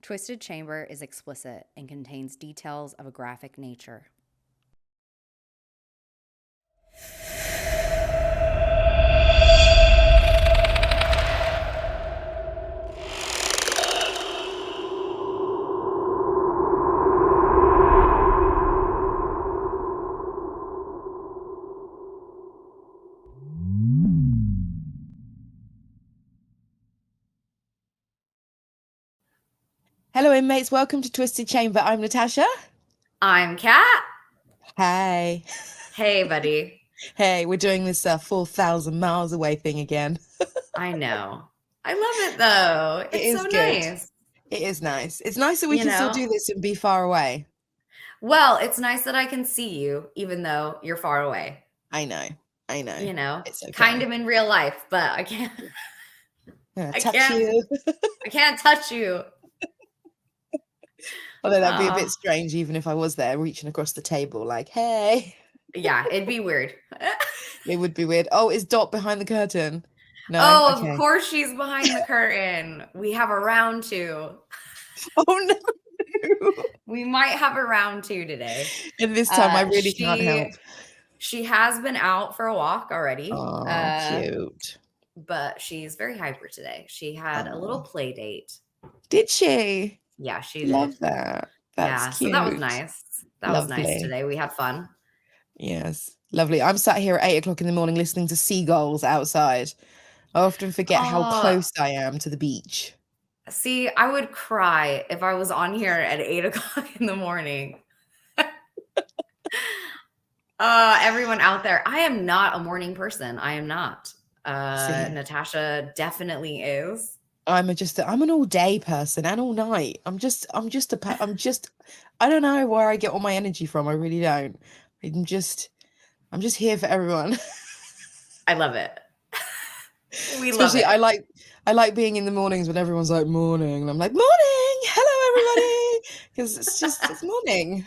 Twisted Chamber is explicit and contains details of a graphic nature. Hello, inmates. Welcome to Twisted Chamber. I'm Natasha. I'm Kat. Hey. Hey, buddy. Hey, we're doing this 4,000 miles away thing again. I know. I love it though. It It's is so good. nice. It is nice. It's nice that we You can still know? do this and be far away. Well, it's nice that I can see you even though you're far away. I know. You know? It's Kind okay. of in real life, but I can't I Touch can't you. I can't touch you. Although that'd be a bit Oh, strange even if I was there reaching across the table like, hey. yeah, it'd be weird. It would be weird. Oh, is Dot behind the curtain? No? Oh, of Okay. course she's behind the curtain. We have a round two. Oh, no. We might have a round two today. And this time I really can't She help. she has been out for a walk already. Oh, cute. But she's very hyper today. She had a little Oh. play date. Did she? Yeah, she did. Love that. That's Yeah, so that was cute. nice. That was nice Lovely. today. We had fun. Yes. Lovely. I'm sat here at 8 o'clock in the morning listening to seagulls outside. I often forget how Oh, close I am to the beach. see, I would cry if I was on here at 8 o'clock in the morning. Everyone out there, I am not a morning person. I am not. See, Natasha definitely is. I'm an all day person and all night. I don't know where I get all my energy from. I really don't. I'm just here for everyone. I love it. We love Especially it. I like being in the mornings when everyone's like morning and I'm like morning, hello everybody, because it's morning.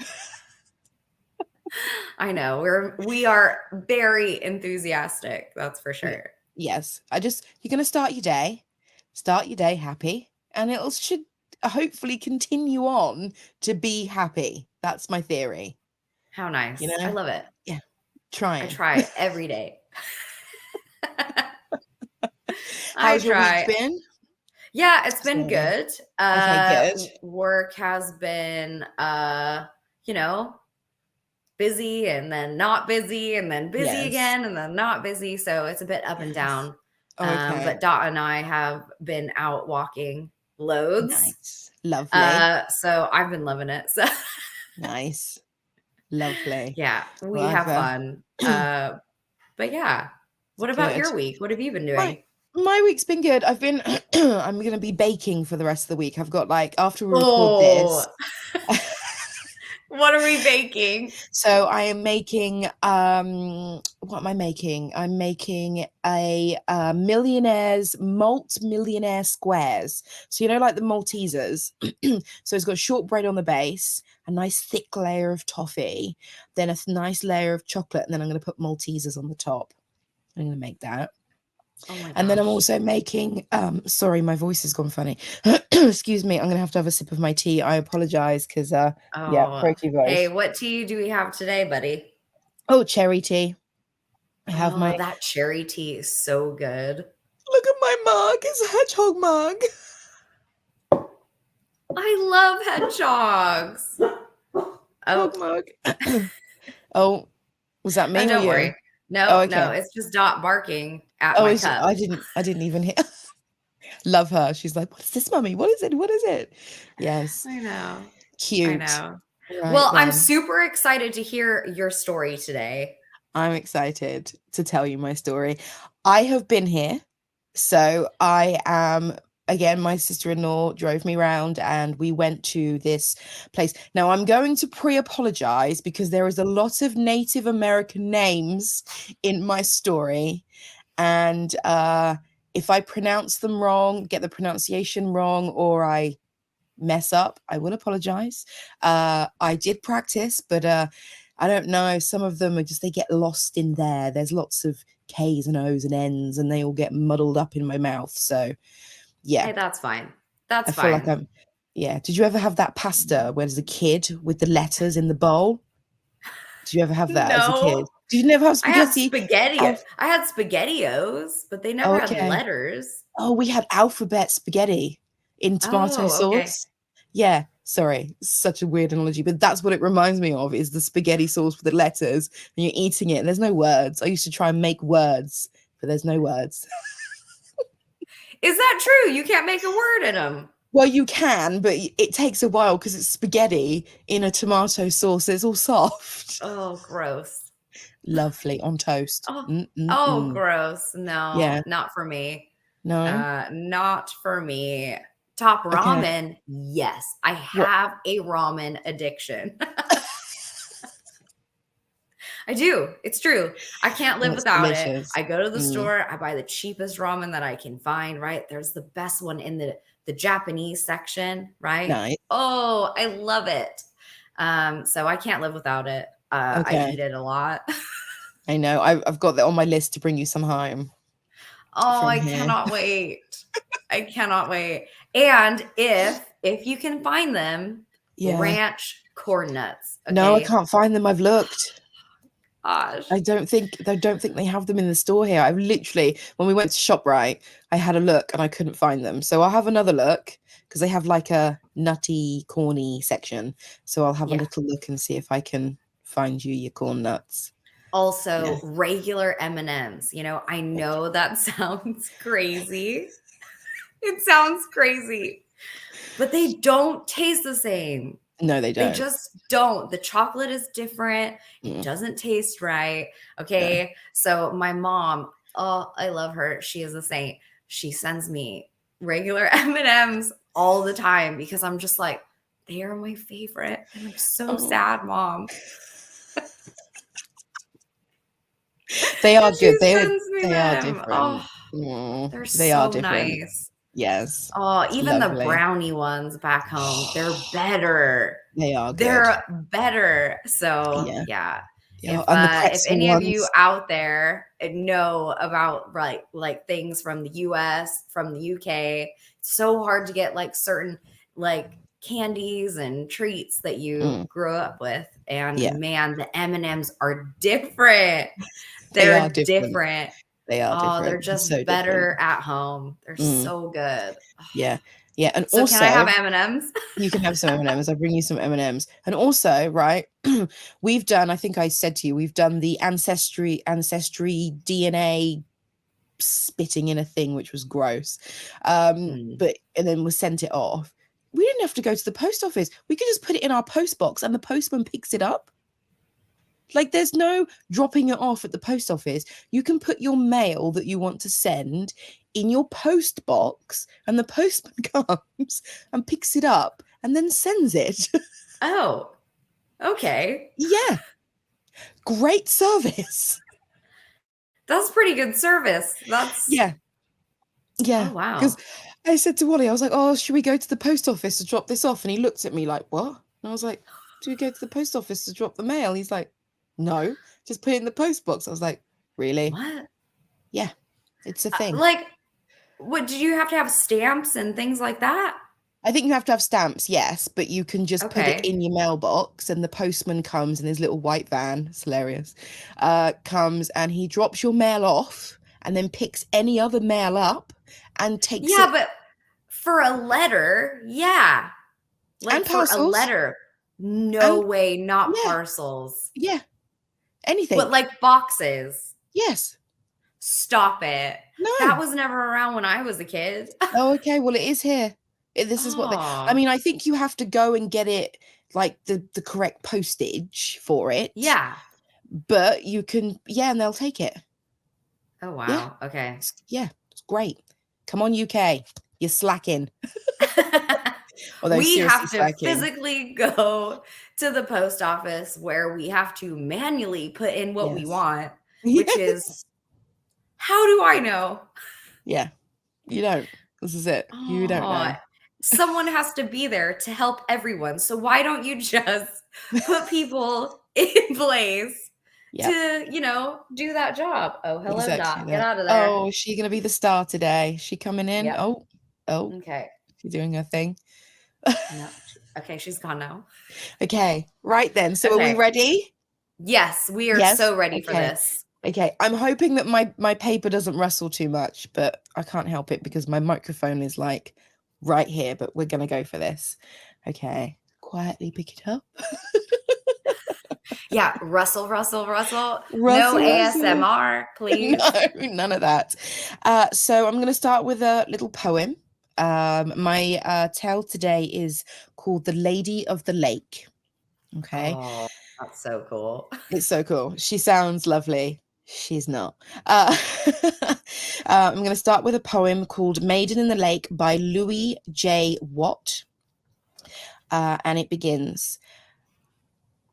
I know. We are very enthusiastic, that's for sure. Yes, you're gonna start your day happy, and it should hopefully continue on to be happy. That's my theory. How You nice. I know, love it. yeah, I trying. try every day. I How's your week try. been? Yeah, it's been Sorry. good. Okay, good. Work has been, you know, busy and then not busy and then busy Yes. again and then not busy. So it's a bit up and Yes. down. Okay. But Dot and I have been out walking loads. Nice. Lovely. So I've been loving it. So Nice. Lovely. yeah, we Well, I've have fun. But yeah, what about good. your week? What have you been My doing? my week's been good. I'm gonna be baking for the rest of the week. I've got like after we record Oh, this. what are we baking? So I am making what am I making? I'm making a millionaire squares. So you know like the Maltesers. So it's got shortbread on the base, a nice thick layer of toffee, then a nice layer of chocolate, and then I'm going to put Maltesers on the top. I'm going to make that. Oh my And then I'm gosh. also making sorry, my voice has gone funny. Excuse me, I'm gonna have to have a sip of my tea. I apologize because yeah, Oh, croaky hey, voice. what tea do we have today, buddy? Oh, cherry tea. I have Oh, my that cherry tea is so good. look at my mug. It's a hedgehog mug. I love hedgehogs. Hedgehog Oh, mug. Oh, was that me or don't you? worry. Oh, No, no, okay. it's just Dot barking at Oh, my cup. I didn't even hear. Love her. She's like, what is this, mummy? What is it? What is it? Yes. I know. I Cute. know. Right Well, I'm then. super excited to hear your story today. I'm excited to tell you my story. I have been here. So I am, again, my sister-in-law drove me around and we went to this place. Now I'm going to pre-apologize because there is a lot of Native American names in my story. And if I pronounce them wrong, get the pronunciation wrong, or I mess up, I will apologize. I did practice, but I don't know. Some of them are just, they get lost in there. There's lots of K's and O's and N's and they all get muddled up in my mouth. So yeah, Hey, that's fine. I That's feel like fine. Yeah. Did you ever have that pasta where there's a kid with the letters in the bowl? Did you ever have that as a No. kid? Did you never have I had spaghetti? spaghetti. I had SpaghettiOs, but they Oh, never had okay. letters. Oh, we had alphabet spaghetti in tomato Oh, okay. sauce. Yeah, sorry, such a weird analogy, but that's what it reminds me of is the spaghetti sauce with the letters, and you're eating it, and there's no words. I used to try and make words, but there's no words. Is that true? You can't make a word in them. Well, you can, but it takes a while because it's spaghetti in a tomato sauce. It's all soft. Oh, gross. Lovely on toast. Oh, gross. No, Yeah. not for me. No? Not for me. Top Okay. ramen. Yes, I What? have a ramen addiction. I do. It's true. I can't live That's without it. delicious. I go to the Mm, store, I buy the cheapest ramen that I can find, right? There's the best one in the Japanese section, right? nice. Oh, I love it. So I can't live without it. I Okay. eat it a lot. I know. I've got that on my list to bring you some home Oh, from I here. cannot wait. I cannot wait. And if you can find them, Yeah. ranch corn nuts. Okay. No, I can't find them. I've looked. Gosh. I don't think they have them in the store here. I've literally, when we went to ShopRite, I had a look and I couldn't find them. So I'll have another look because they have like a nutty, corny section. So I'll have a Yeah. little look and see if I can find you your corn nuts. Also, Yeah. regular M&Ms. You know, I know that sounds crazy. It sounds crazy. But they don't taste the same. No, they They don't. just don't. The chocolate is different. It Mm. doesn't taste right. Okay. So my mom, oh, I love her. She is a saint. She sends me regular M&Ms all the time because I'm just like, they are my favorite. And I'm so Oh. sad, Mom. They are And good. she sends me They are them. different. Oh, they're They are so different. nice. Yes. Oh, It's even the lovely. brownie ones back home, they're better. They are good. They're better. So Yeah. Yeah. Yeah. And the If pretzel any of you ones. out there know about like things from the US, from the UK, it's so hard to get like certain like candies and treats that you grew up with. And Yeah. man, the M&Ms are different. They are They're different. different. They are Oh, they're different. just So better different. at home. They're so good. Yeah. Yeah. And So can I have also, M&Ms? you can have some M&Ms. I'll bring you some M&Ms. And also, right, we've done, I think I said to you, we've done the ancestry DNA spitting in a thing, which was gross. Mm. But and then we sent it off. We didn't have to go to the post office. We could just put it in our post box and the postman picks it up. Like there's no dropping it off at the post office. You can put your mail that you want to send in your post box and the postman comes and picks it up and then sends it. Oh, okay. Yeah. Great service. That's pretty good service. That's Yeah. Yeah. Oh, wow. Because I said to Wally, I was like, oh, should we go to the post office to drop this off? And he looked at me like, what? And I was like, do we go to the post office to drop the mail? He's like, no, just put it in the post box. I was like, really? What? Yeah, it's a thing. Like, what did you have to have stamps and things like that? I think you have to have stamps, yes, but you can just put it Okay. in your mailbox and the postman comes in his little white van, it's hilarious, comes and he drops your mail off and then picks any other mail up and takes Yeah, it. but for a letter, yeah. Like And for a parcels. letter, no And way, not yeah. parcels. Yeah, anything. But like boxes. Yes. Stop it. No. That was never around when I was a kid. Oh, okay. Well, it is here. This is what they. I mean, I think you have to go and get it like the correct postage for it. Yeah. But you can, yeah, and they'll take it. Oh, wow. Yeah. Okay. It's great. Come on, UK. You're slacking. Although We seriously have to slacking. physically go to the post office where we have to manually put in what we Yes. want, which is, how do I know? Yeah, you don't. This is it. You don't know. Someone has to be there to help everyone. So why don't you just put people in place to, do that job? Oh, hello, Exactly Dot. Get that. out of there. Oh, is she going to be the star today? Is she coming in? Yep. Oh, Okay. she's doing her thing. No. Okay, she's gone now. Okay, right then. So are we Okay. ready? Yes, we are Yes. so ready for Okay. this. Okay. I'm hoping that my paper doesn't rustle too much, but I can't help it because my microphone is like right here, but we're gonna go for this. Okay. Quietly pick it up. Yeah, Russell, Russell, Russell. No Russell, Russell. ASMR, please. No, none of that. So I'm gonna start with a little poem. My tale today is called The Lady of the Lake. Okay. Oh, that's so cool. It's so cool. She sounds lovely. She's not. I'm going to start with a poem called Maiden in the Lake by Louis J. Watt. And it begins.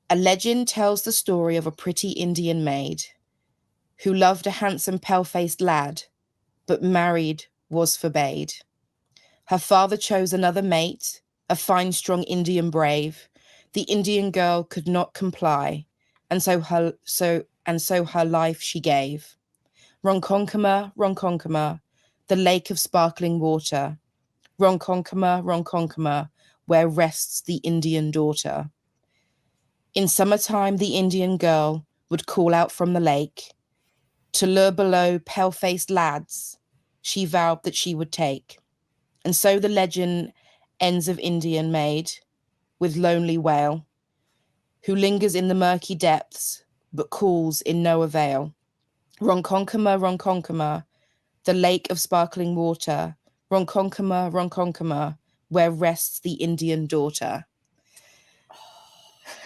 A legend tells the story of a pretty Indian maid who loved a handsome pale-faced lad, but married was forbade. Her father chose another mate, a fine, strong Indian brave. The Indian girl could not comply, and so her life she gave. Ronkonkoma, Ronkonkoma, the lake of sparkling water. Ronkonkoma, Ronkonkoma, where rests the Indian daughter. In summertime, the Indian girl would call out from the lake. To lure below pale-faced lads, she vowed that she would take. And so the legend ends of Indian maid with lonely wail, who lingers in the murky depths, but calls in no avail. Ronkonkoma, Ronkonkoma, the lake of sparkling water. Ronkonkoma, Ronkonkoma, where rests the Indian daughter.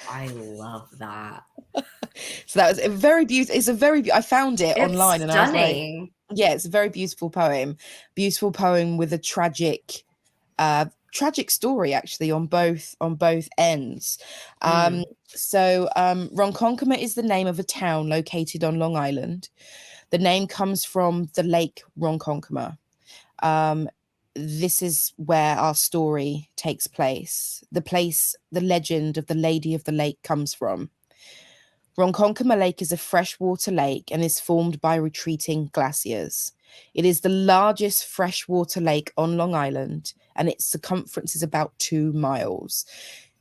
I love that. So that was a very beautiful. It's a very. I found it It's online, and I was like, stunning. yeah, it's a very beautiful poem. Beautiful poem with a tragic story actually on both ends. Ronkonkoma is the name of a town located on Long Island. The name comes from the lake Ronkonkoma. This is where our story takes place. The legend of the Lady of the Lake comes from. Ronkonkoma Lake is a freshwater lake and is formed by retreating glaciers. It is the largest freshwater lake on Long Island, and its circumference is about 2 miles.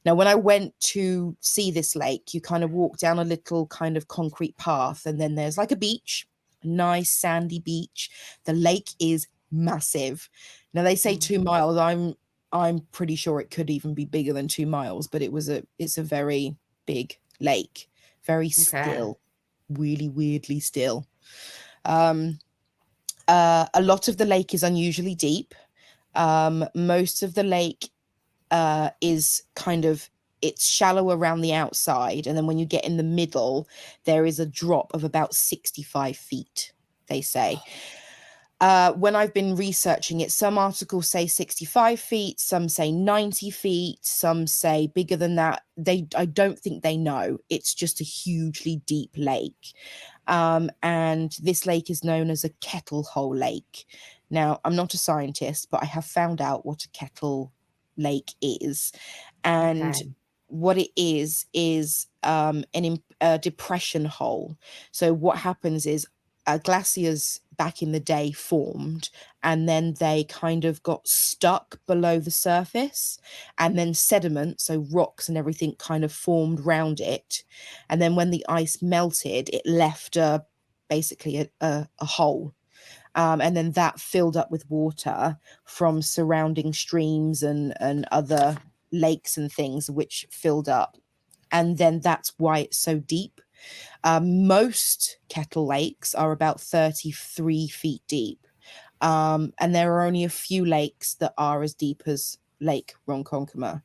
Now, when I went to see this lake, you kind of walk down a little kind of concrete path, and then there's like a beach, a nice sandy beach. The lake is massive. Now, they say 2 miles. I'm pretty sure it could even be bigger than 2 miles, but it's a very big lake. Very still, really weirdly still. A lot of the lake is unusually deep. Most of the lake is kind of, it's shallow around the outside, and then when you get in the middle, there is a drop of about 65 feet, they say. When I've been researching it, some articles say 65 feet, some say 90 feet, some say bigger than that. I don't think they know. It's just a hugely deep lake. And this lake is known as a kettle hole lake. Now, I'm not a scientist, but I have found out what a kettle lake is. And what it is a depression hole. So what happens is glaciers back in the day formed, and then they kind of got stuck below the surface, and then sediment, so rocks and everything, kind of formed round it. And then when the ice melted, it left basically a hole. And then that filled up with water from surrounding streams and other lakes and things, which filled up. And then that's why it's so deep. Most kettle lakes are about 33 feet deep. And there are only a few lakes that are as deep as Lake Ronkonkoma.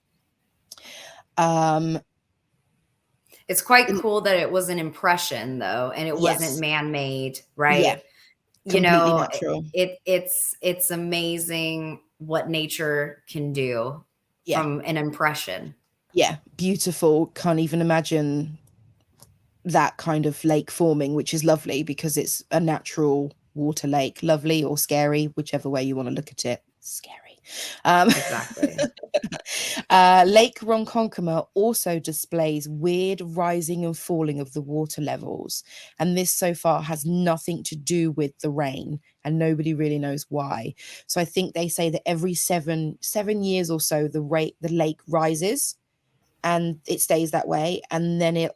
It's quite cool that it was an impression, though, and it wasn't man-made, right? Yeah, completely natural. It's amazing what nature can do from an impression. Yeah, beautiful. Can't even imagine that kind of lake forming, which is lovely because it's a natural water lake. Lovely or scary, whichever way you want to look at it. Scary. Exactly. Lake Ronkonkoma also displays weird rising and falling of the water levels. And this so far has nothing to do with the rain, and nobody really knows why. So I think they say that every seven years or so, the lake rises and it stays that way, and then it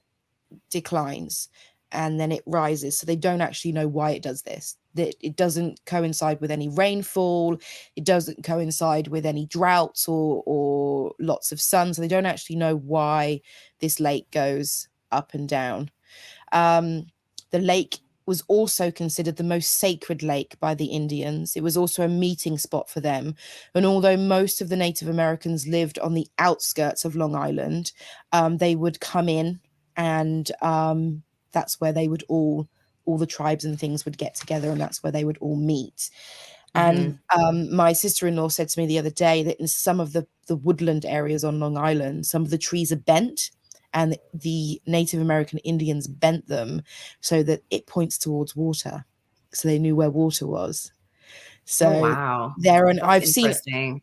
declines and then it rises. So they don't actually know why it does this. That it doesn't coincide with any rainfall, it doesn't coincide with any droughts or lots of sun. So they don't actually know why this lake goes up and down. The lake was also considered the most sacred lake by the Indians. It was also a meeting spot for them. And although most of the Native Americans lived on the outskirts of Long Island, they would come in, and that's where they would all the tribes and things would get together, and that's where they would all meet. And my sister-in-law said to me the other day that in some of the woodland areas on Long Island, some of the trees are bent, and the Native American Indians bent them so that it points towards water, so they knew where water was. So Oh, wow. there, and That's I've seen, interesting.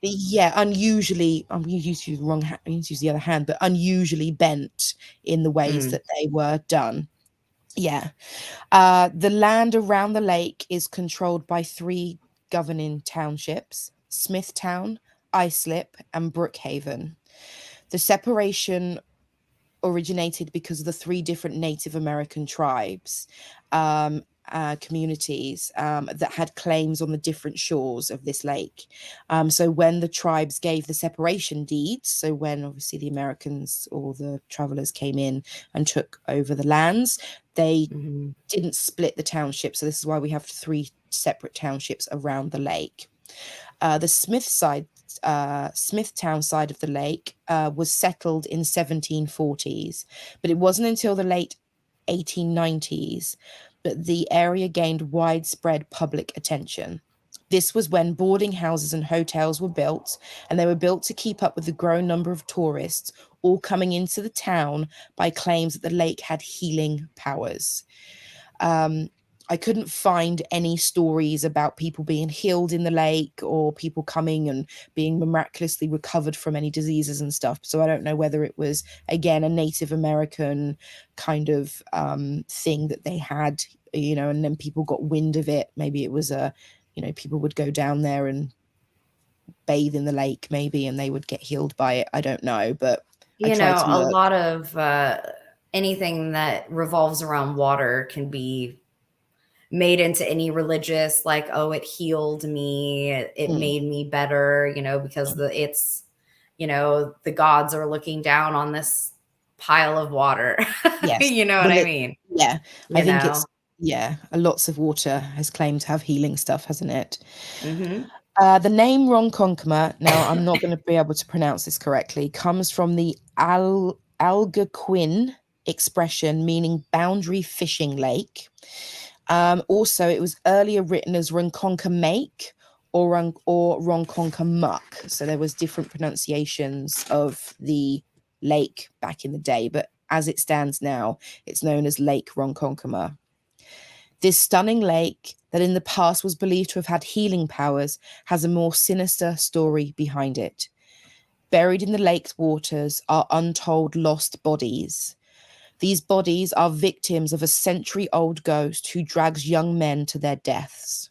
unusually, I'm used to use the wrong hand, I used to use the other hand, but unusually bent in the ways that they were done. Yeah. The land around the lake is controlled by 3 governing townships: Smithtown, Islip, and Brookhaven. The separation originated because of the 3 different Native American tribes, communities that had claims on the different shores of this lake. So when the tribes gave the separation deeds, so when obviously the Americans or the travelers came in and took over the lands, they didn't split the township. So this is why we have 3 separate townships around the lake. The Smithtown side of the lake was settled in 1740s, but it wasn't until the late 1890s that the area gained widespread public attention. This was when boarding houses and hotels were built, and they were built to keep up with the growing number of tourists, all coming into the town by claims that the lake had healing powers. I couldn't find any stories about people being healed in the lake or people coming and being miraculously recovered from any diseases and stuff. So I don't know whether it was, again, a Native American kind of thing that they had, and then people got wind of it. Maybe it was people would go down there and bathe in the lake maybe, and they would get healed by it. I don't know, but I tried to A look. lot of anything that revolves around water can be made into any religious, like, oh, it healed me, it made me better, because the gods are looking down on this pile of water. Yes. You know what I mean? Yeah. I think know? lots of water has claimed to have healing stuff, hasn't it? Mm-hmm. The name Ronkonkoma, now I'm not going to be able to pronounce this correctly, comes from the Algonquin expression meaning boundary fishing lake. Also, it was earlier written as Ronkonkoma or Ronkonkoma. So there was different pronunciations of the lake back in the day, but as it stands now, it's known as Lake Ronkonkoma. This stunning lake that in the past was believed to have had healing powers has a more sinister story behind it. Buried in the lake's waters are untold lost bodies. These bodies are victims of a century-old ghost who drags young men to their deaths.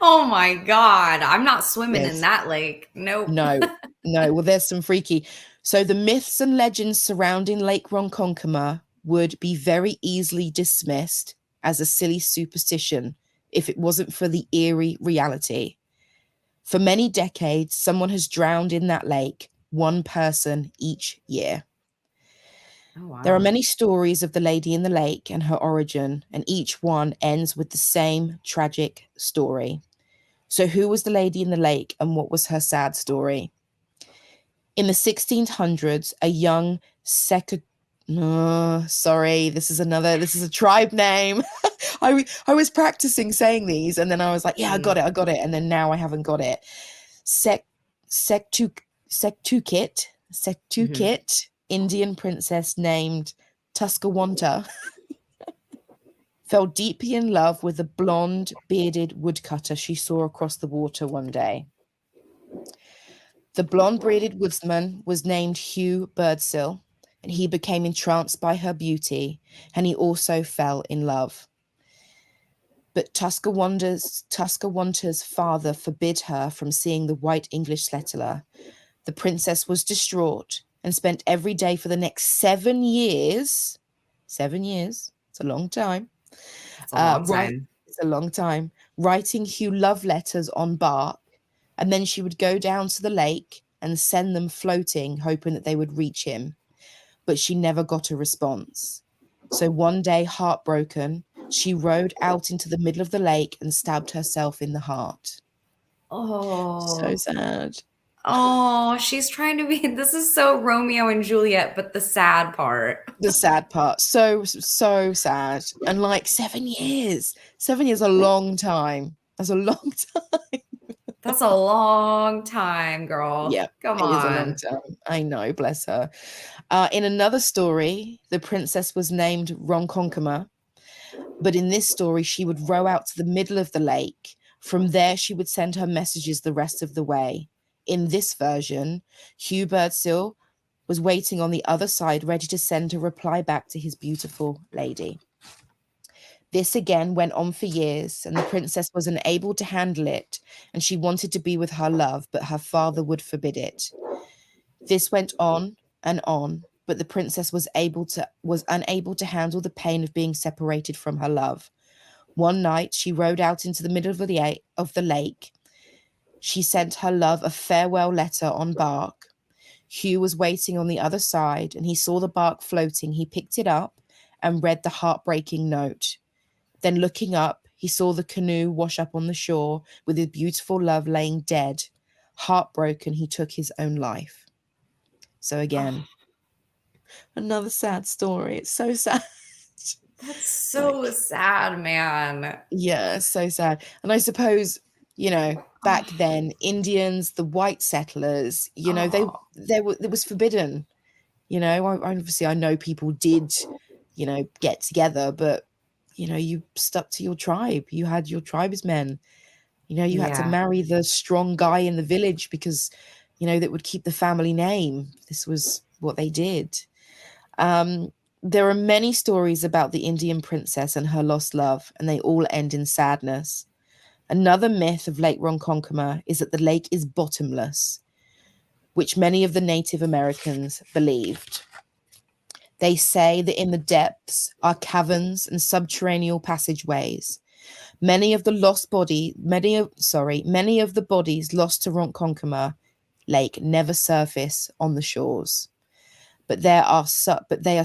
Oh my God. I'm not swimming in Yes. that lake. Nope. No. Well, there's some freaky. So the myths and legends surrounding Lake Ronkonkoma would be very easily dismissed as a silly superstition if it wasn't for the eerie reality. For many decades, someone has drowned in that lake, 1 person each year. Oh, wow. There are many stories of the lady in the lake and her origin, and each one ends with the same tragic story. So who was the lady in the lake, and what was her sad story? In the 1600s, a young sorry, this is a tribe name. I was practicing saying these, and then I was like, yeah, I got it. And then now I haven't got it. Sektukit, Indian princess named Tuscawanta, fell deeply in love with a blonde, bearded woodcutter she saw across the water one day. The blonde-bearded woodsman was named Hugh Birdsill, and he became entranced by her beauty, and he also fell in love. But Tuscawanta's father forbid her from seeing the white English settler. The princess was distraught and spent every day for the next 7 years. 7 years. It's a long time. It's a long Right. time. It's a long time. Writing Hugh love letters on bark. And then she would go down to the lake and send them floating, hoping that they would reach him. But she never got a response. So one day, heartbroken, she rowed out into the middle of the lake and stabbed herself in the heart. So Oh. sad. Oh, she's trying to be. This is so Romeo and Juliet, but the sad part. The sad part. So sad. And like 7 years. 7 years, a long time. That's a long time. That's a long time, girl. Yeah, Come it is a long on. time. I know, bless her. In another story, the princess was named Ronkonkoma, but in this story, she would row out to the middle of the lake. From there, she would send her messages the rest of the way. In this version, Hugh Birdsill was waiting on the other side, ready to send a reply back to his beautiful lady. This again went on for years, and the princess was unable to handle it, and she wanted to be with her love, but her father would forbid it. This went on, but the princess was unable to handle the pain of being separated from her love. One night, she rowed out into the middle of the lake. She sent her love a farewell letter on bark. Hugh was waiting on the other side, and he saw the bark floating. He picked it up and read the heartbreaking note. Then looking up, he saw the canoe wash up on the shore with his beautiful love laying dead. Heartbroken, he took his own life. So again, another sad story. It's so sad. That's so sad, man. Yeah, so sad. And I suppose, back then, Indians, the white settlers, Oh, it was forbidden. Obviously I know people did, get together, but you stuck to your tribe. You had your tribesmen. You had to yeah. marry the strong guy in the village because, that would keep the family name. This was what they did. There are many stories about the Indian princess and her lost love, and they all end in sadness. Another myth of Lake Ronkonkoma is that the lake is bottomless, which many of the Native Americans believed. They say that in the depths are caverns and subterranean passageways. Many of the bodies lost to Ronkonkoma Lake never surface on the shores. But they are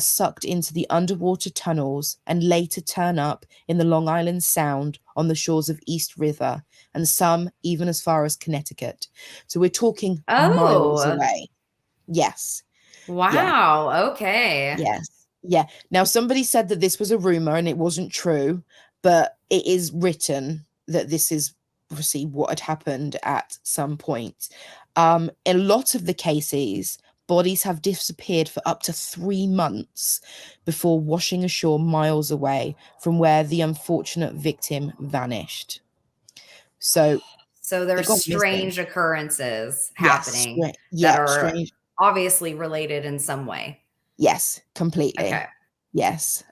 sucked into the underwater tunnels and later turn up in the Long Island Sound on the shores of East River, and some even as far as Connecticut. So we're talking miles Oh, away. Yes. Yeah. wow. Okay. Yes. Yeah. Now, somebody said that this was a rumor and it wasn't true, but it is written that this is obviously what had happened at some point. In a lot of the cases, bodies have disappeared for up to 3 months before washing ashore miles away from where the unfortunate victim vanished. So So they there's got missing. strange occurrences Yes. happening that Yeah. are Strange. obviously related in some way. Yes. Completely. Okay. Yes.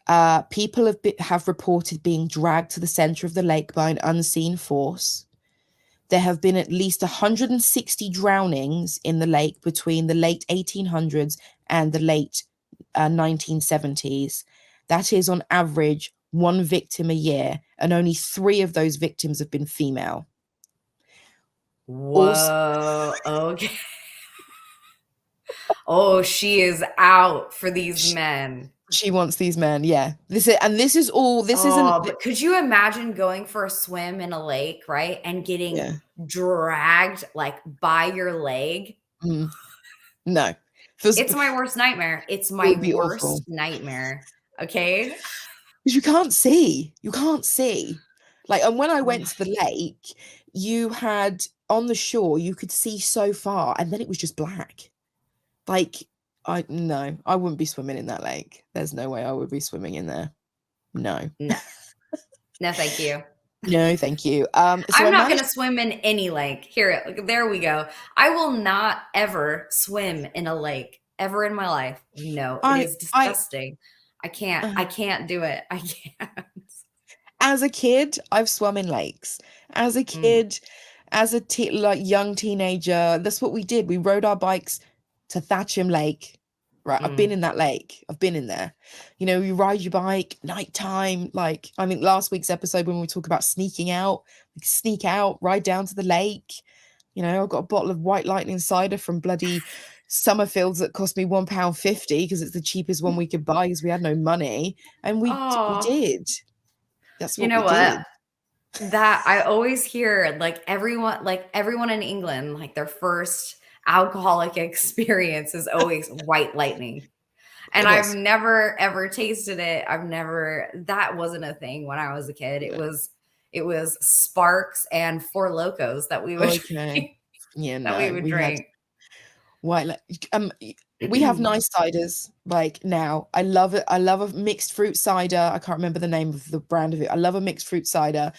People have reported being dragged to the center of the lake by an unseen force. There have been at least 160 drownings in the lake between the late 1800s and the late 1970s. That is, on average, 1 victim a year, and only 3 of those victims have been female. Also, Whoa. Okay. Oh, she is out for these men. she wants these men. Yeah. This is all. This Oh, isn't. but could you imagine going for a swim in a lake, right? And getting Yeah. dragged like by your leg? Mm, no. It's my worst nightmare. It's It my would be awful. worst nightmare. Okay. Because you can't see. You can't see. Like, and when I Oh went my, to the lake, you had on the shore, you could see so far, and then it was just black. Like, I wouldn't be swimming in that lake. There's no way I would be swimming in there. No. no. No, thank you. No, thank you. So I'm I not going managed. to swim in any lake. Here, there we go. I will not ever swim in a lake ever in my life. No, it I is I disgusting. I can't. uh, I can't do it. I can't. as a kid, I've swum in lakes. As a Mm, kid, as a like young teenager, that's what we did. We rode our bikes to Thatcham Lake. Right, I've been mm. in that lake. I've been in there. You know, you ride your bike nighttime. Like I think last week's episode when we talk about sneaking out, like sneak out, ride down to the lake. You know, I've got a bottle of White Lightning cider from bloody Summerfields that cost me £1.50 because it's the cheapest one we could buy because we had no money, and we Oh, did. That's you what know we what? did. That I always hear like everyone in England, like their first alcoholic experience is always white lightning. And It I've was. never ever tasted it. I've never that wasn't a thing when I was a kid. No. It was Sparks and Four Locos that we would Okay. Yeah, that we no, would we had drink. white. We have nice ciders. Like now, I love it. I love a mixed fruit cider. I can't remember the name of the brand of it. I love a mixed fruit cider.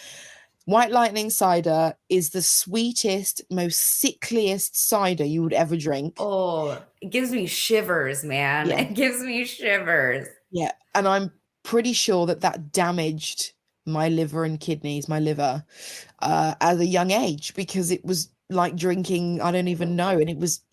White Lightning cider is the sweetest, most sickliest cider you would ever drink. Oh, it gives me shivers, man. Yeah. It gives me shivers. Yeah, and I'm pretty sure that that damaged my liver and kidneys, my liver, at a young age because it was like drinking, I don't even know, and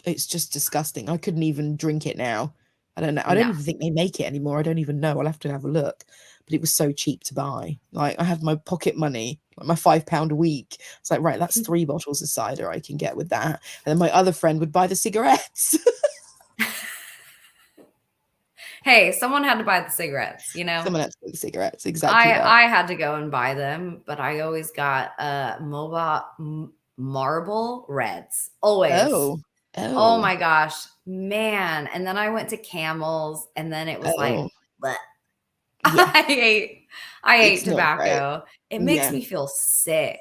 it's just disgusting. I couldn't even drink it now. I don't know. I don't No. even think they make it anymore. I don't even know. I'll have to have a look. But it was so cheap to buy. Like I had my pocket money, like my £5 a week. It's like, right, that's 3 bottles of cider I can get with that. And then my other friend would buy the cigarettes. Hey, someone had to buy the cigarettes, you know? Someone else buy the cigarettes. Exactly that. I had to go and buy them, but I always got Marble Reds. Always. Oh, Oh oh, my gosh, man. And then I went to Camels and then it was like, oh, bleh. yeah. I hate I hate It's not great. tobacco. It makes Yeah, me feel sick.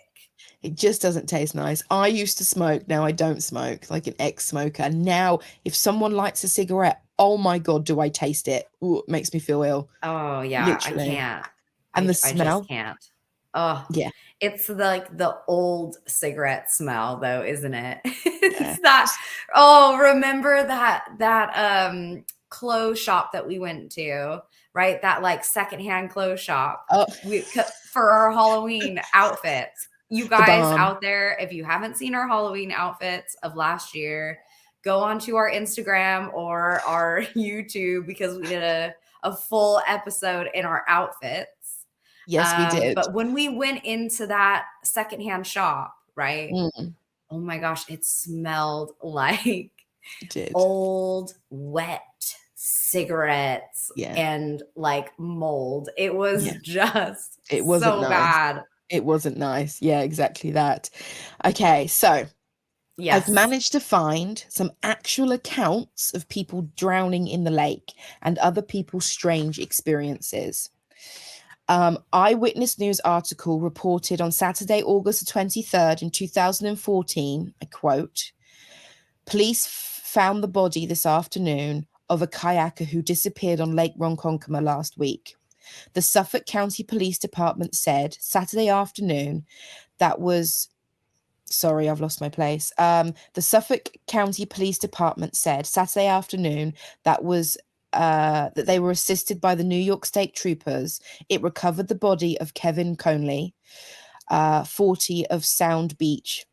it just doesn't taste nice. I used to smoke, now I don't smoke, like an ex-smoker. Now, if someone lights a cigarette, oh my God, do I taste it? Ooh, it makes me feel ill, Oh yeah, I literally. can't. And the I just smell, can't. Oh, yeah, it's like the old cigarette smell though, isn't it? yeah. It's that. Oh, remember clothes shop that we went to, right? That like secondhand clothes shop. Oh, For our Halloween outfits. You the guys barn. out there, if you haven't seen our Halloween outfits of last year, go onto our Instagram or our YouTube because we did a full episode in our outfits. Yes, we did. But when we went into that secondhand shop, right? Mm, Oh my gosh, it smelled like it did. old, wet cigarettes Yeah, and like mold. It was yeah. just It wasn't so nice. bad. It wasn't nice. Yeah, exactly that. Okay, so I've Yes. managed to find some actual accounts of people drowning in the lake and other people's strange experiences. Eyewitness News article reported on Saturday, August the 23rd in 2014, I quote, police found the body this afternoon of a kayaker who disappeared on Lake Ronkonkoma last week. The Suffolk County Police Department said Saturday afternoon that was sorry, I've lost my place. The Suffolk County Police Department said Saturday afternoon that was that they were assisted by the New York State Troopers. It recovered the body of Kevin Conley, 40 of Sound Beach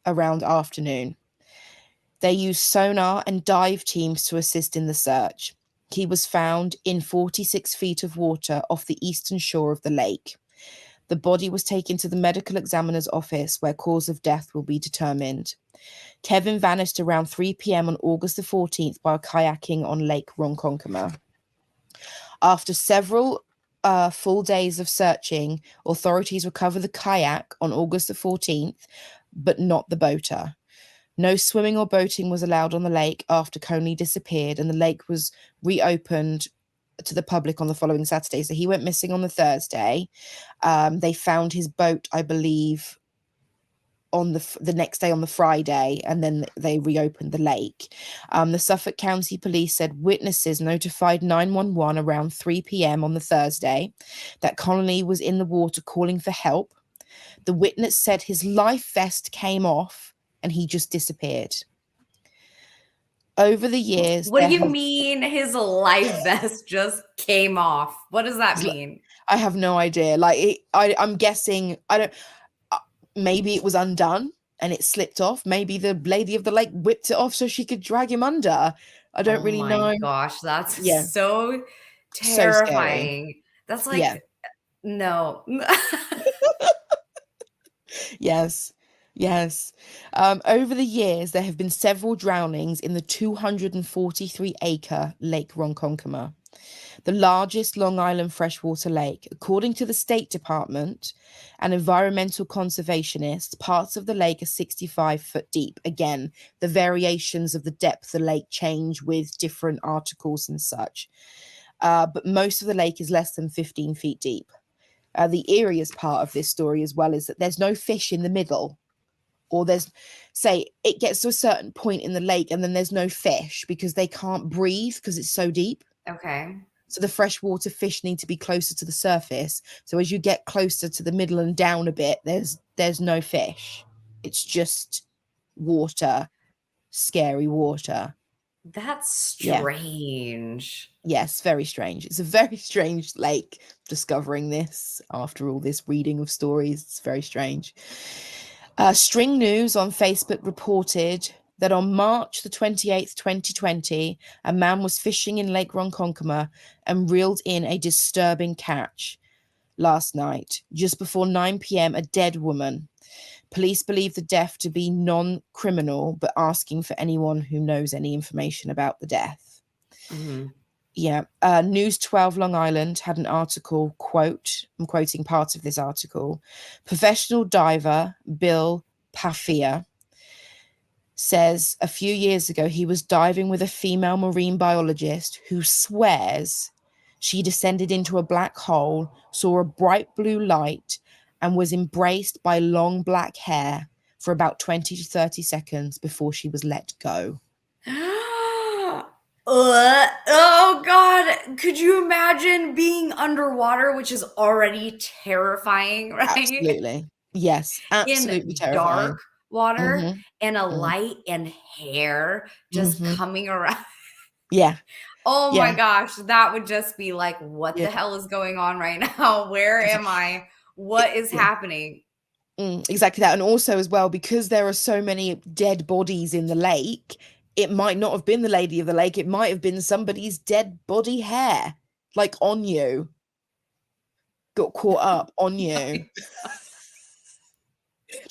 around afternoon. They used sonar and dive teams to assist in the search. He was found in 46 feet of water off the eastern shore of the lake. The body was taken to the medical examiner's office where cause of death will be determined. Kevin vanished around 3 p.m. on August the 14th while kayaking on Lake Ronkonkoma. After several full days of searching, authorities recovered the kayak on August the 14th, but not the boater. No swimming or boating was allowed on the lake after Coney disappeared, and the lake was reopened to the public on the following Saturday. So he went missing on the Thursday. They found his boat, I believe, on the next day on the Friday, and then they reopened the lake. The Suffolk County Police said witnesses notified 911 around 3 p.m. on the Thursday that Connolly was in the water calling for help. The witness said his life vest came off and he just disappeared. Over the years, What do you mean his life vest just came off? What does that mean? I have no idea. I'm guessing. I don't. Maybe it was undone and it slipped off. Maybe the lady of the lake whipped it off so she could drag him under. I don't really know. Oh my gosh, that's Yeah. so So scary. terrifying. That's like, Yeah. no. Yes. Yes. Over the years, there have been several drownings in the 243-acre Lake Ronkonkoma, the largest Long Island freshwater lake. According to the State Department and environmental conservationists, parts of the lake are 65 foot deep. Again, the variations of the depth of the lake change with different articles and such. But most of the lake is less than 15 feet deep. The eeriest part of this story as well is that there's no fish in the middle. Or say it gets to a certain point in the lake and then there's no fish because they can't breathe because it's so deep. Okay. So the freshwater fish need to be closer to the surface. So as you get closer to the middle and down a bit, there's no fish. It's just water, scary water. That's strange. Yes, very strange. It's a very strange lake. Discovering this after all this reading of stories, it's very strange. String News on Facebook reported that on March the 28th, 2020, a man was fishing in Lake Ronkonkoma and reeled in a disturbing catch last night. Just before 9 p.m., a dead woman. Police believe the death to be non-criminal, but asking for anyone who knows any information about the death. Mm-hmm. Yeah. News 12 Long Island had an article, quote, I'm quoting part of this article. Professional diver Bill Paffia says a few years ago he was diving with a female marine biologist who swears she descended into a black hole, saw a bright blue light, and was embraced by long black hair for about 20 to 30 seconds before she was let go. Oh God, could you imagine being underwater, which is already terrifying, right? Absolutely. Yes, absolutely In terrifying. dark water Mhm. and a light and hair just coming around. Yeah. Oh Yeah. my gosh, that would just be like, what Yeah. the hell is going on right now? Where am I? What is happening? Exactly that. And also as well, because there are so many dead bodies in the lake, it might not have been the lady of the lake. It might have been somebody's dead body hair, like on you. Got caught up on you.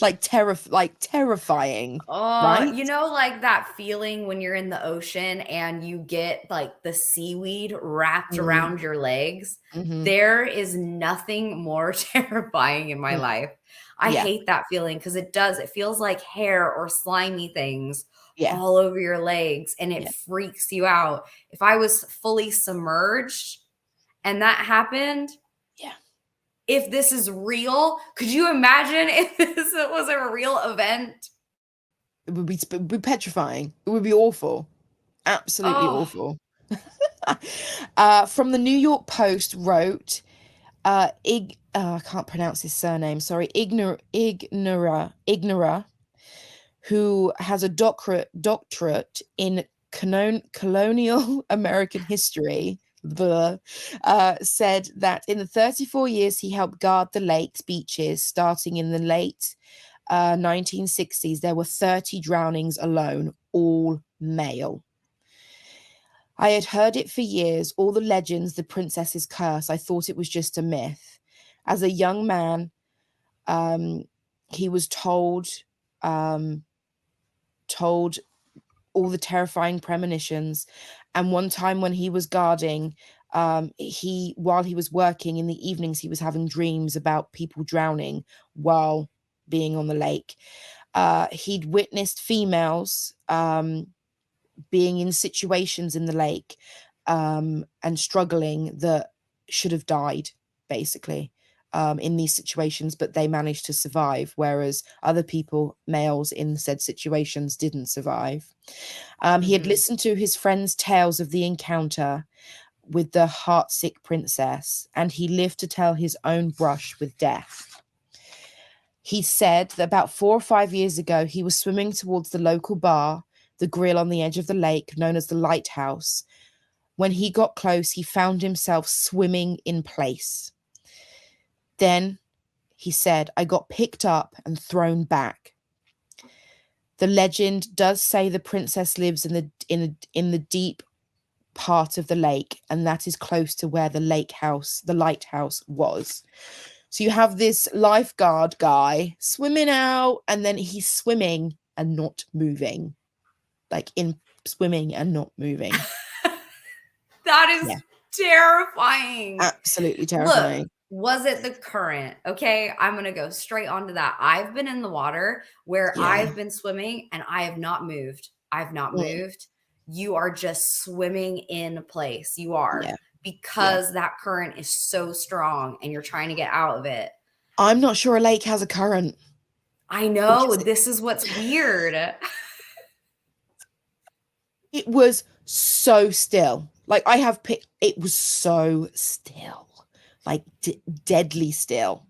like terrifying. Oh, Right? you know, like that feeling when you're in the ocean and you get like the seaweed wrapped around your legs. Mm-hmm. There is nothing more terrifying in my life. I hate that feeling because it feels like hair or slimy things all over your legs and it freaks you out. If I was fully submerged and that happened, if this is real, could you imagine if this was a real event? It would be petrifying. It would be awful. Absolutely awful. From the New York Post wrote, I can't pronounce his surname, sorry, Ignora, who has a doctorate in colonial American history, said that in the 34 years he helped guard the lake's beaches, starting in the late 1960s, there were 30 drownings alone, all male. I had heard it for years, all the legends, the princess's curse. I thought it was just a myth. As a young man, he was told all the terrifying premonitions. And one time when he was guarding, while he was working in the evenings, he was having dreams about people drowning while being on the lake. He'd witnessed females being in situations in the lake and struggling that should have died, basically, in these situations, but they managed to survive, whereas other people, males in said situations, didn't survive. He had listened to his friends' tales of the encounter with the heartsick princess, and he lived to tell his own brush with death. He said that about 4 or 5 years ago, he was swimming towards the local bar, the grill on the edge of the lake, known as the Lighthouse. When he got close, he found himself swimming in place. Then he said, I got picked up and thrown back. The legend does say the princess lives in the deep part of the lake, and that is close to where the lighthouse was. So you have this lifeguard guy swimming out, and then he's swimming and not moving. Like in swimming and not moving. That is terrifying. Absolutely terrifying. Look, was it the current? Okay, I'm going to go straight onto that. I've been in the water where I've been swimming and I have not moved. I've not moved. You are just swimming in place. You are. Because that current is so strong and you're trying to get out of it. I'm not sure a lake has a current. I know. This is what's weird. It was so still. Like it was so still. Like deadly still.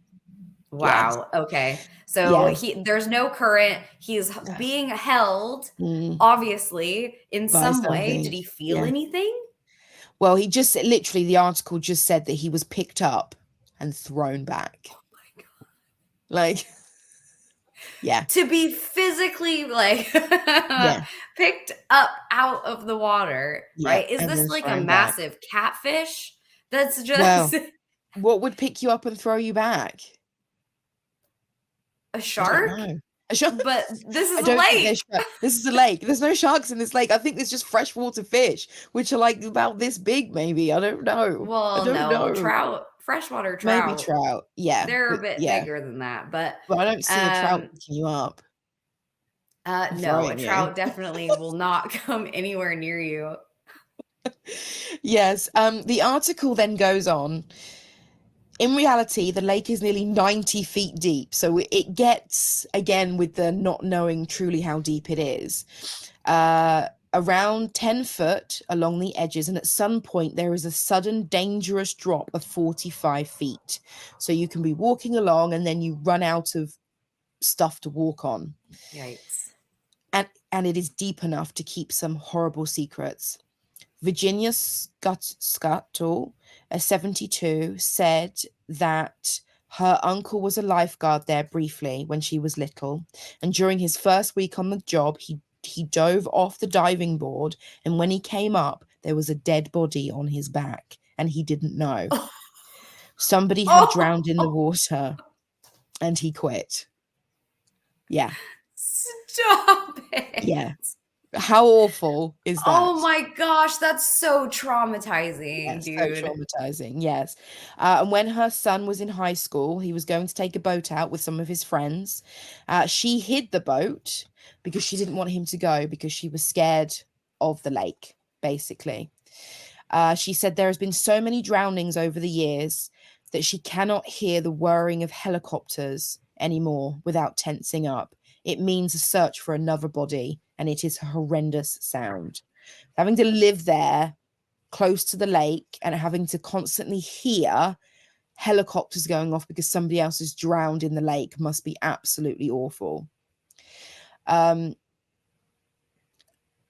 Wow. Yeah. Okay. So there's no current. He's being held, obviously, in some way. Did he feel anything? Well, the article just said that he was picked up and thrown back. Oh my God. Like, to be physically picked up out of the water, right? Is this like a massive catfish? That's just... Well, what would pick you up and throw you back? A shark? A shark? But this is a lake. This is a lake. There's no sharks in this lake. I think there's just freshwater fish, which are like about this big, maybe. I don't know. Well, no. Trout, freshwater trout. Maybe trout. Yeah. They're a bit bigger than that. But I don't see a trout picking you up. No, a trout definitely will not come anywhere near you. Yes. The article then goes on. In reality, the lake is nearly 90 feet deep. So it gets, again, with the not knowing truly how deep it is, around 10 foot along the edges. And at some point, there is a sudden dangerous drop of 45 feet. So you can be walking along and then you run out of stuff to walk on. Yikes. And it is deep enough to keep some horrible secrets. Virginia Scuttle, a 72, said that her uncle was a lifeguard there briefly when she was little. And during his first week on the job, he dove off the diving board. And when he came up, there was a dead body on his back. And he didn't know. Somebody had drowned in the water. And he quit. Yeah. Stop it. Yeah. How awful is that? Oh my gosh, that's so traumatizing, dude. So traumatizing, yes. And when her son was in high school, he was going to take a boat out with some of his friends. She hid the boat because she didn't want him to go because she was scared of the lake, basically. She said there has been so many drownings over the years that she cannot hear the whirring of helicopters anymore without tensing up. It means a search for another body, and it is a horrendous sound. Having to live there close to the lake and having to constantly hear helicopters going off because somebody else is drowned in the lake must be absolutely awful. When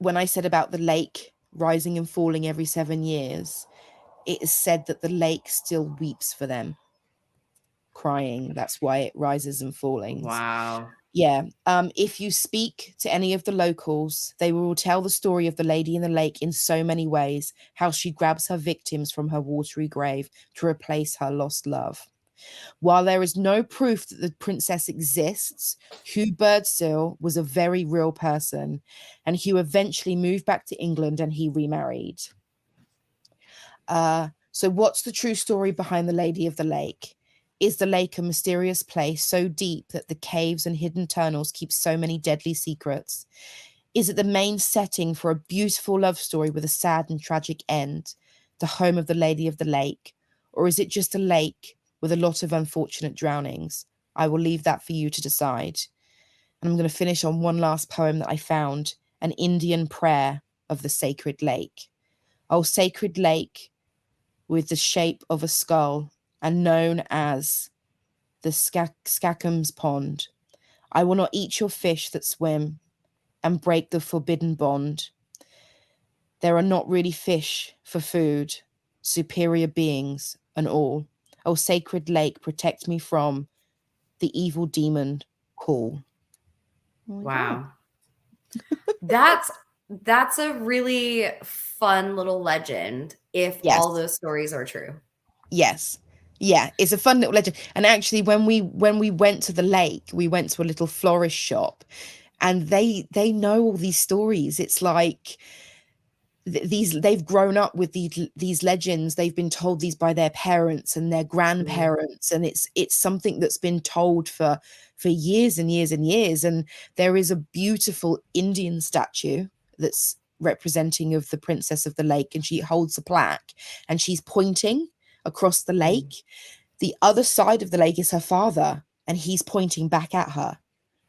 I said about the lake rising and falling every 7 years, it is said that the lake still weeps for them, crying. That's why it rises and falls. Wow. Yeah. If you speak to any of the locals, they will tell the story of the lady in the lake in so many ways, how she grabs her victims from her watery grave to replace her lost love. While there is no proof that the princess exists, Hugh Birdsall was a very real person, and Hugh eventually moved back to England and he remarried. So what's the true story behind the Lady of the Lake? Is the lake a mysterious place so deep that the caves and hidden tunnels keep so many deadly secrets? Is it the main setting for a beautiful love story with a sad and tragic end, the home of the Lady of the Lake? Or is it just a lake with a lot of unfortunate drownings? I will leave that for you to decide. And I'm going to finish on one last poem that I found, an Indian prayer of the sacred lake. Oh, sacred lake with the shape of a skull, and known as the Skakkum's pond. I will not eat your fish that swim and break the forbidden bond. There are not really fish for food, superior beings and all. Oh, sacred lake, protect me from the evil demon call. There we go. Wow. That's a really fun little legend if Yes. all those stories are true. Yes. Yeah, it's a fun little legend. And actually, when we went to the lake, we went to a little florist shop, and they know all these stories. It's like they've grown up with these legends. They've been told these by their parents and their grandparents, and it's something that's been told for years and years and years. And there is a beautiful Indian statue that's representing of the princess of the lake, and she holds a plaque and she's pointing across the lake. The other side of the lake is her father, and he's pointing back at her.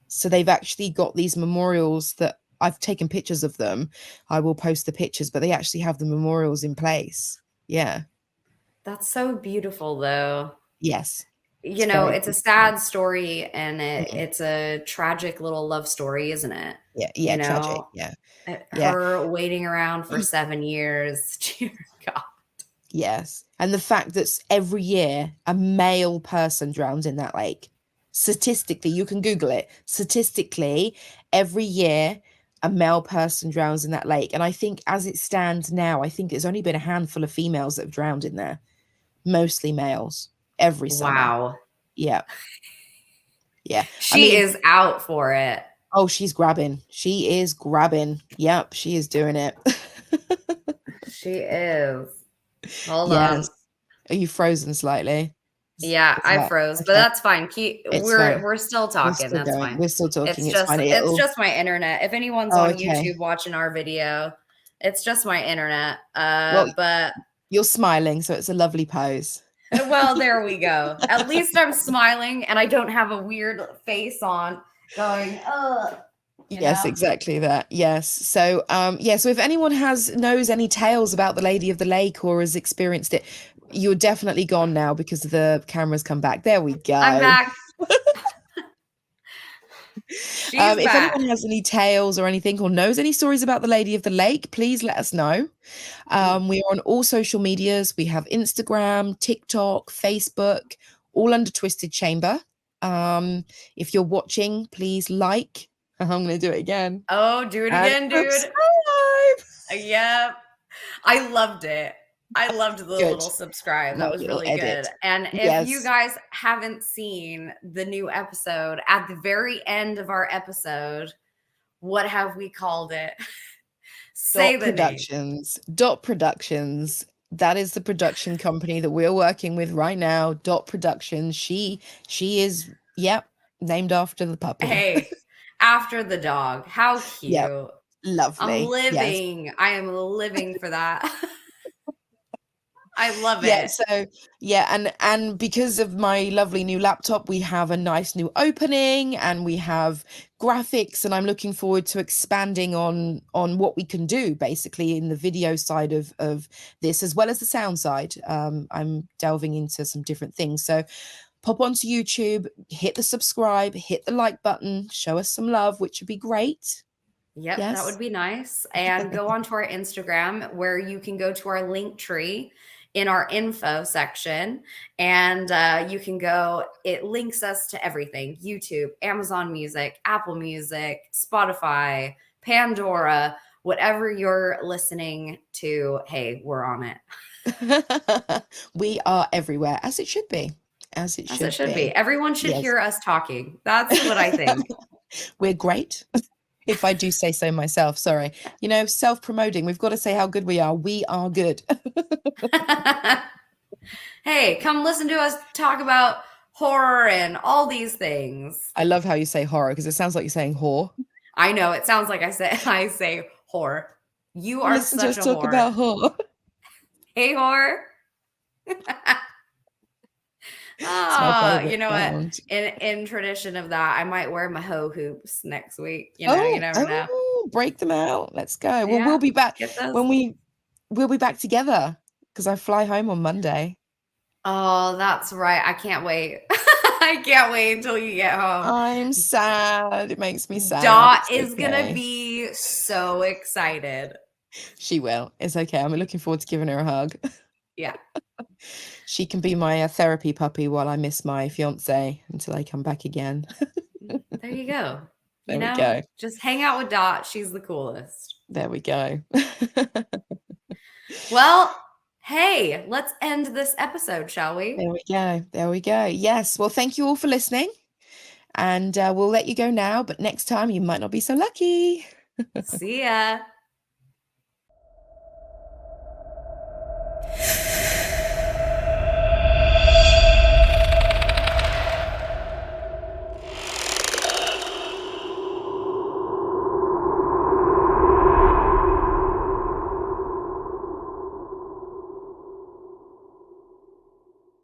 So they've actually got these memorials that I've taken pictures of them. I will post the pictures, but they actually have the memorials in place. Yeah. That's so beautiful, though. Yes. You know, it's a sad story, and it's a tragic little love story, isn't it? Yeah. You know, Tragic. Yeah. her waiting around for 7 years. Dear God. Yes. And the fact that every year a male person drowns in that lake. Statistically, you can Google it. Statistically, every year a male person drowns in that lake. And I think as it stands now, I think there's only been a handful of females that have drowned in there. Mostly males every summer. Wow. Yeah. Yeah. She is out for it. Oh, she's grabbing. She is grabbing. Yep, she is doing it. She is. Hold on. Are you frozen slightly? Yeah, I froze, but that's fine. We're still talking. That's fine. We're still talking. It's just my internet. If anyone's on YouTube watching our video, it's just my internet. But you're smiling, so it's a lovely pose. Well, there we go. At least I'm smiling and I don't have a weird face on going, Yes, exactly that. Yes. So so if anyone knows any tales about the Lady of the Lake or has experienced it, you're definitely gone now because the camera's come back. There we go. I'm back. If anyone has any tales or anything or knows any stories about the Lady of the Lake, please let us know. We are on all social medias. We have Instagram, TikTok, Facebook, all under Twisted Chamber. If you're watching, please like. I'm going to do it again. Oh, do it again, dude. Subscribe. Yep. I loved it. I loved the little subscribe. That was really good. And if you guys haven't seen the new episode, at the very end of our episode, what have we called it? Say the Productions. Dot Productions. That is the production company that we're working with right now. Dot Productions. She is, named after the puppy. Hey, after the dog. How cute. Yep. Lovely. I'm living. I am living for that. I love it. So and because of my lovely new laptop, we have a nice new opening and we have graphics, and I'm looking forward to expanding on what we can do basically in the video side of this as well as the sound side. I'm delving into some different things. So pop onto YouTube, hit the subscribe, hit the like button, show us some love, which would be great. Yep, that would be nice. And go onto our Instagram where you can go to our link tree in our info section, and you can go, it links us to everything: YouTube, Amazon Music, Apple Music, Spotify, Pandora, whatever you're listening to. Hey, we're on it. We are everywhere, as it should be. As it should be. Everyone should hear us talking. That's what I think. We're great. If I do say so myself, sorry. Self-promoting. We've got to say how good we are. We are good. Hey, come listen to us talk about horror and all these things. I love how you say horror because it sounds like you're saying whore. I know. It sounds like I say whore. You are listen such to us a talk whore. About whore. Hey, whore. You know what? In tradition of that, I might wear my hoe hoops next week. You never know. Break them out. Let's go. Well, we'll be back we'll be back together because I fly home on Monday. Oh, that's right. I can't wait. I can't wait until you get home. I'm sad. It makes me sad. Dot It's is gonna okay. be so excited. She will. It's okay. I'm looking forward to giving her a hug. Yeah. She can be my therapy puppy while I miss my fiance until I come back again. There you go. There You we know, go. just hang out with Dot. She's the coolest. There we go. Well, hey, let's end this episode, shall we? There we go. There we go. Yes. Well, thank you all for listening. And we'll let you go now, but next time you might not be so lucky. See ya.